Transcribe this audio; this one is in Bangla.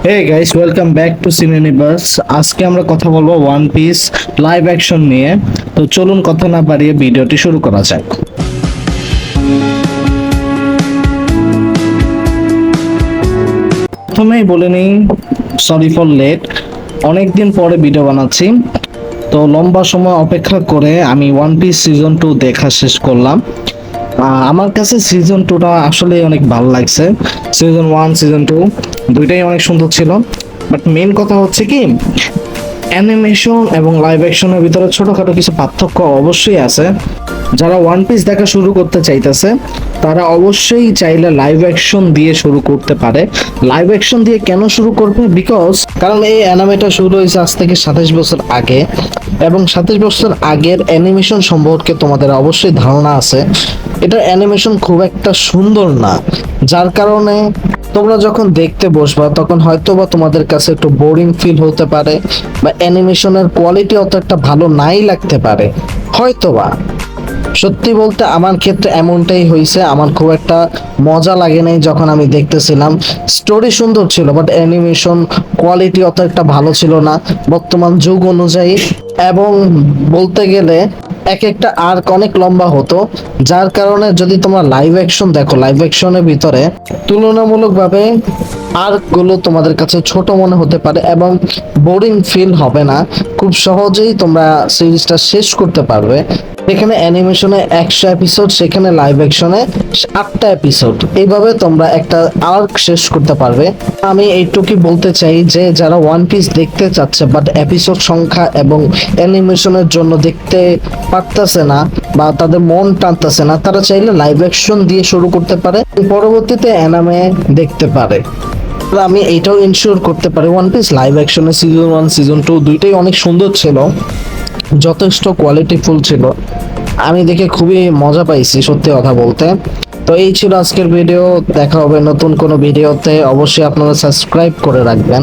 Hey guys, welcome back to Cineniverse. আজকে আমরা কথা বলবো ওয়ান পিস লাইভ অ্যাকশন নিয়ে। তো চলুন কথা না বাড়িয়ে ভিডিওটি শুরু করা যাক। প্রথমেই বলে নিই, সরি ফর লেট। অনেকদিন পরে ভিডিও বানাচ্ছি, তো লম্বা সময় অপেক্ষা করে আমি ওয়ান পিস সিজন 2 দেখা শেষ করলাম। আমার কাছে সিজন 2টা আসলে অনেক ভালো লাগছে। সিজন 1 সিজন 2 দুইটাই অনেক সুন্দর ছিল, বাট মেন কথা হচ্ছে কি, অ্যানিমেশন এবং লাইভ অ্যাকশনের ভিতরে ছোটখাটো কিছু পার্থক্য অবশ্যই আছে। যারা ওয়ান পিস দেখা শুরু করতে চাইতেছে তারা অবশ্যই চাইলে লাইভ অ্যাকশন দিয়ে শুরু করতে পারে। লাইভ অ্যাকশন দিয়ে কেন শুরু করবে? কারণ এই অ্যানিমেটা শুরু হয়েছে আজ থেকে 27 বছর আগে, এবং 27 বছর আগের অ্যানিমেশন সম্পর্কে তোমাদের অবশ্যই ধারণা আছে। এটার অ্যানিমেশন খুব একটা সুন্দর না, যার কারণে তোমরা যখন দেখতে বসবা তখন হয়তো বা তোমাদের কাছে একটু বোরিং ফিল হতে পারে, বা অ্যানিমেশনের কোয়ালিটি অত একটা ভালো নাই লাগতে পারে হয়তোবা। সত্যি বলতে আমার ক্ষেত্রে এমনটাই হয়েছে। আমার খুব একটা মজা লাগে নাই যখন আমি দেখতেছিলাম। স্টোরি সুন্দর ছিল, বাট অ্যানিমেশন কোয়ালিটি অত একটা ভালো ছিল না বর্তমান যুগ অনুযায়ী। এবং বলতে গেলে এক একটা আর্ক অনেক লম্বা হতো, যার কারণে যদি তোমরা লাইভ অ্যাকশন দেখো, লাইভ অ্যাকশনের ভিতরে তুলনামূলকভাবে আর্কগুলো তোমাদের কাছে ছোট মনে হতে পারে এবং বোরিং ফিল হবে না। খুব সহজেই তোমরা সিরিজটা শেষ করতে পারবে। এখানে অ্যানিমেশনে 100 এপিসোড, সেখানে লাইভ অ্যাকশনে 8টা এপিসোড, এইভাবে তোমরা একটা আর্ক শেষ করতে পারবে। আমি এইটুকুই বলতে চাই যে যারা ওয়ান পিস দেখতে চাচ্ছে বাট এপিসোড সংখ্যা এবং অ্যানিমেশনের জন্য দেখতে পারতেছে না বা তাদের মন টানতেছে না, তারা চাইলে লাইভ অ্যাকশন দিয়ে শুরু করতে পারে, পরবর্তীতে অ্যানিমে দেখতে পারে। আমি এইটাও ইনশিওর করতে পারি ওয়ান পিস লাইভ অ্যাকশনে সিজন 1 সিজন 2 দুইটাই অনেক সুন্দর ছিল, যথেষ্ট কোয়ালিটিফুল ছিল। আমি দেখে খুবই মজা পাইছি সত্যি কথা বলতে। তো এই ছিল আজকের ভিডিও। দেখা হবে নতুন কোনো ভিডিওতে। অবশ্যই আপনারা সাবস্ক্রাইব করে রাখবেন।